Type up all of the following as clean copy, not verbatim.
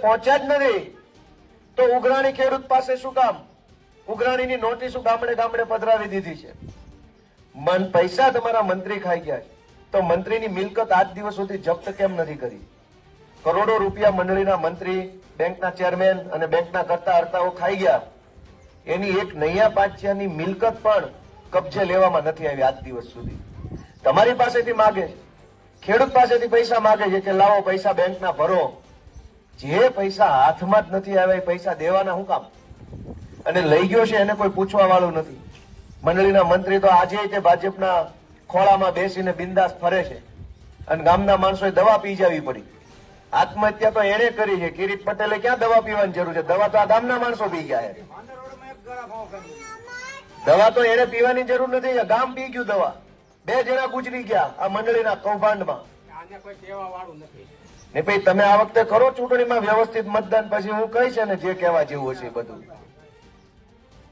પહોંચ્યા જ નથી તો ઉઘરાણી ખેડૂત પાસે શું કામ? ઉઘરાણીની નોટિસો ગામડે ગામડે પધરાવી દીધી છે. પૈસા તમારા મંત્રી ખાઈ ગયા છે તો મંત્રીની મિલકત આજ દિવસ સુધી જપ્ત કેમ નથી કરી? કરોડો રૂપિયા મંડળીના મંત્રી, બેંકના ચેરમેન અને બેંકના કરતા હર્તાઓ ખાઈ ગયા. એની એક નૈયા પાંચિયાની મિલકત પણ કબજે લેવામાં નથી આવી આજ દિવસ સુધી. તમારી પાસેથી માગે છે, ખેડૂત પાસેથી પૈસા માગે છે કે લાવો પૈસા બેંકના ભરો. જે પૈસા હાથમાં જ નથી આવ્યા એ પૈસા દેવાના શું કામ? અને લઈ ગયો છે એને કોઈ પૂછવા વાળું નથી. મંડળીના મંત્રી તો આજે તે ભાજપના ખોળામાં બેસીને બિંદાસ ફરે છે અને ગામના માણસોએ દવા પી જવી પડી. આત્મહત્યા તો એને કરી છે. કિરીટ પટેલે ક્યાં દવા પીવાની જરૂર છે? દવા તો આ ગામના માણસો પી ગયા છે. દવા તો એને પીવાની જરૂર નથી, ગામ પી ગયું દવા. 2 જણા ગુજરી ગયા આ મંડળીના કૌભાંડમાં. ને ભાઈ તમે આ વખતે કરો ચૂંટણીમાં વ્યવસ્થિત મતદાન, પછી હું કહીશ ને જે કહેવા જેવું હશે બધું.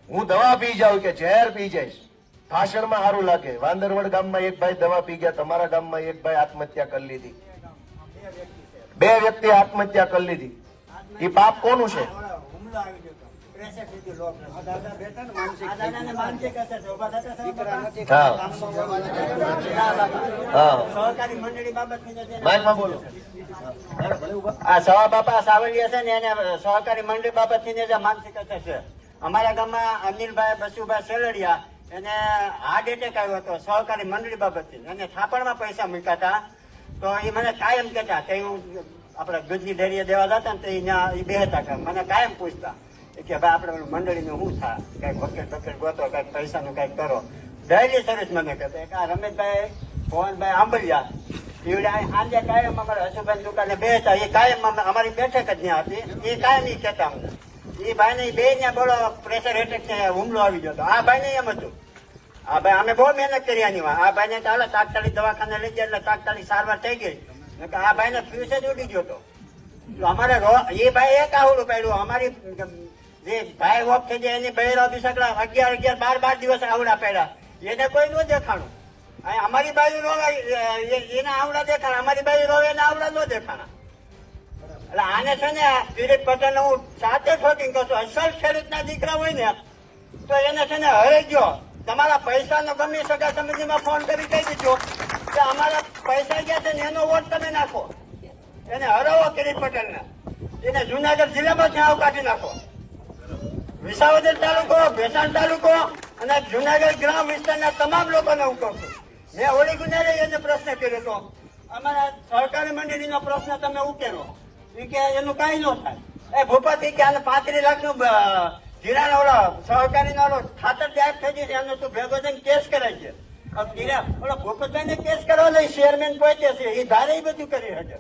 હું દવા પી જાઉં કે ઝેર પી જઈશ, ભાષણમાં સારું લાગે. વાંદરવડ ગામમાં એક ભાઈ દવા પી ગયા, તમારા ગામમાં એક ભાઈ આત્મહત્યા કરી લીધી. 2 વ્યક્તિ આત્મહત્યા કરી લીધી. એ પાપ કોનું છે? આ સવા બાપા સાવલિયા છે ને એને સહકારી મંડળી બાબતની જે માનસિક અસર છે. અમારા ગામમાં અનિલભાઈ બસુભાઈ સેલડિયા એને હાર્ટ એટેક આવ્યો હતો સહકારી મંડળી બાબતથી. એને થાપણમાં પૈસા મૂક્યા હતા તો એ મને કાયમ કહેતા કે હું આપણે દૂધની ડેરીએ દેવા જતા ને તો એ બેહતા મને કાયમ પૂછતા કે ભાઈ આપણે મંડળીનું શું થાય, કઈક બકેટ ગોતો, કઈક પૈસાનું કઈક કરો. ડેલી સર્વિસ મને કહેતા કે આ રમેશભાઈ પવનભાઈ આંબલિયા એવડે સાંજે કાયમ અમારા હસુભાઈ દુકાને બેહતા. એ કાયમ અમારી બેઠક જ ત્યાં હતી. એ કાયમ એ કહેતા અમને. એ ભાઈ ને બે ને બોલો પ્રેશર એટેક હુમલો આવી ગયો હતો. આ ભાઈ ને એમ હતું. આ ભાઈ અમે બહુ મહેનત કરી આની. આ ભાઈ ને ચાલે તાત્કાલિક દવાખાને લઈ ગયા એટલે તાત્કાલિક સારવાર થઈ ગઈ. આ ભાઈ ને ફ્યુઝ જ ઉડી ગયો હતો. અમારે એ ભાઈ એક આવડું પડ્યું. અમારી જે ભાઈ વોક થઈ જાય એની બહેરા બિસકડા 11 12 દિવસ આવડા પડ્યા. એને કોઈ ન દેખાણું. અમારી બાજુ રોવા એના આવડા દેખાણા, અમારી બાજુ રોવે એના આવડા ન દેખાણા. એટલે આને છે ને કિરીટ પટેલ હું સાથે ઠોકીને કહું છું, અસલ ખેડૂતના દીકરા હોય ને તો એને છે ને હરે ગયો તમારા પૈસાનો ગમે સગા સમિતિમાં ફોન કરી કહી દીધો કે અમારા પૈસા ગયા છે ને એનો વોટ તમે નાખો. એને હરાવો કિરીટ પટેલને. એને જુનાગઢ જિલ્લામાં ત્યાં કાઢી નાખો. વિસાવદર તાલુકો, ભેસાણ તાલુકો અને જુનાગઢ ગ્રામ વિસ્તારના તમામ લોકોને હું કહું છું. મેં હોળી ગુનારે એને પ્રશ્ન કર્યો હતો, અમારા સહકારી મંડળીનો પ્રશ્ન તમે ઉકેલો. એ કે એનું કઈ ન થાય. એ ભૂપતિ કે આને 35 લાખનું જીરાનો ઓલો સહકારીનો ઓલો ખાતર ત્યાગ થઈ ગયું એનો તું ભેગો થઈને કેસ કરાય છે. ઓલો ભૂપતભાઈ ને કેસ કરવા લઈ ચેરમેન પહોંચે છે. એ ધારે એ બધું કરી શકે.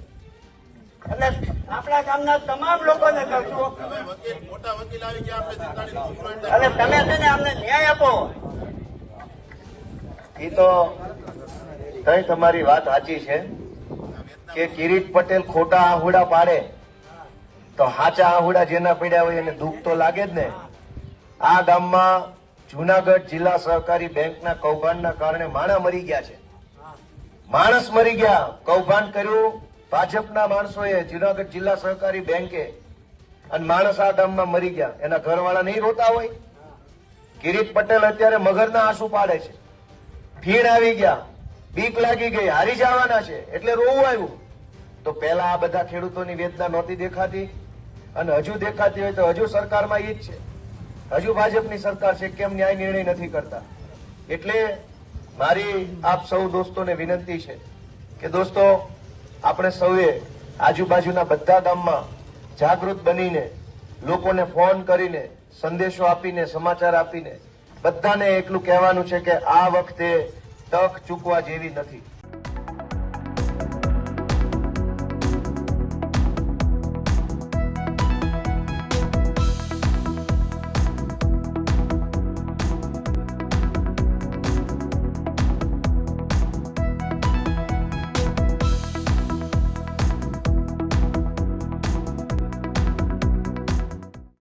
એટલે આપણા ગામના તમામ લોકોને કહું છું એટલે તમે છે ને અમને ન્યાય આપો. એ તો તમારી વાત સાચી છે કે કિરીટ પટેલ ખોટા આહુડા પાડે તો હાચા આહુડા જેના પડ્યા હોય એને દુઃખ તો લાગે જ ને. આ ગામમાં જુનાગઢ જિલ્લા સહકારી બેંકના કૌભાંડના કારણે માણસ મરી ગયા છે. માણસ મરી ગયા. કૌભાંડ કર્યું ભાજપના માણસોએ જુનાગઢ જિલ્લા સહકારી બેંકે અને માણસ આ ગામમાં મરી ગયા. એના ઘરવાળા નહીં રોતા હોય? કિરીટ પટેલ અત્યારે મગરના આંસુ પાડે છે. ફીણ આવી ગયા, બીક લાગી ગઈ, હારી જવાના છે એટલે રોવું આવ્યું. તો પેલા આ બધા ખેડૂતોની વેદના નહોતી દેખાતી અને હજુ દેખાતી હોય તો હજુ સરકારમાં એ જ છે. હજુ ભાજપની સરકાર છે, કેમ ન્યાય નિર્ણય નથી કરતા? એટલે મારી આપ સૌ દોસ્તોને વિનંતી છે કે દોસ્તો આપણે સૌએ આજુબાજુના બધા ગામમાં જાગૃત બનીને લોકોને ફોન કરીને સંદેશો આપીને સમાચાર આપીને બધાને એટલું કહેવાનું છે કે આ વખતે તક ચૂકવા જેવી નથી.